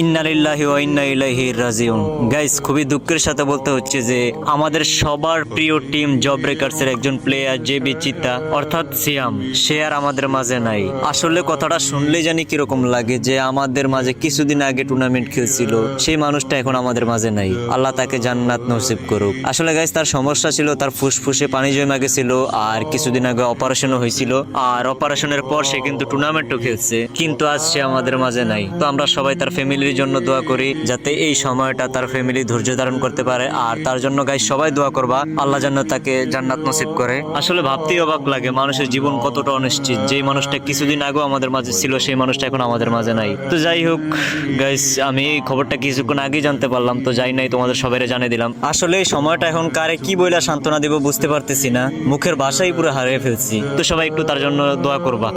ইন্না লিল্লাহি ওয়া ইন্না ইলাইহি রাজিউন। গাইস, খুবই দুঃখের সাথে বলতে হচ্ছে যে আমাদের সবার প্রিয় টিম জব ব্রেকার্সের একজন প্লেয়ার জেবি চিতা অর্থাৎ সিয়াম, সে আর আমাদের মাঝে নাই। আসলে কথাটা শুনলেই জানি কিরকম লাগে যে আমাদের মাঝে কিছুদিন আগে টুর্নামেন্ট খেলছিল সেই মানুষটা এখন আমাদের মাঝে নাই। আল্লাহ তাকে জান্নাত নসিব করুক। আসলে গাইস, তার সমস্যা ছিল, তার ফুসফুসে পানি জমে গেছিল আর কিছুদিন আগে অপারেশনও হয়েছিল। আর অপারেশনের পর সে কিন্তু টুর্নামেন্টও খেলছে, কিন্তু আজ সে আমাদের মাঝে নাই। তো আমরা সবাই তার ফ্যামিলির জন্য দোয়া করি যাতে এই সময়টা তার ফ্যামিলি ধৈর্য ধারণ করতে পারে। আর তার জন্য গাইস সবাই দোয়া করবা, আল্লাহ যেন তাকে জান্নাত নসিব করে। আসলে ভাবতেই অবাক লাগে মানুষের জীবন কতটা অনিশ্চিত। যেই মানুষটা কিছুদিন আগেও আমাদের মাঝে ছিল সেই মানুষটা এখন আমাদের মাঝে নাই। তো যাই হোক গাইস, আমি এই খবরটা কিছুক্ষণ আগেই জানতে পারলাম, তো যাই নাই তোমাদের সবাইরে জানিয়ে দিলাম। আসলে এই সময়টা এখন কারে কি বইলা সান্ত্বনা দিব বুঝতে পারতেছি না, মুখের ভাষাই পুরো হারিয়ে ফেলছি। তো সবাই একটু তার জন্য দোয়া করবা।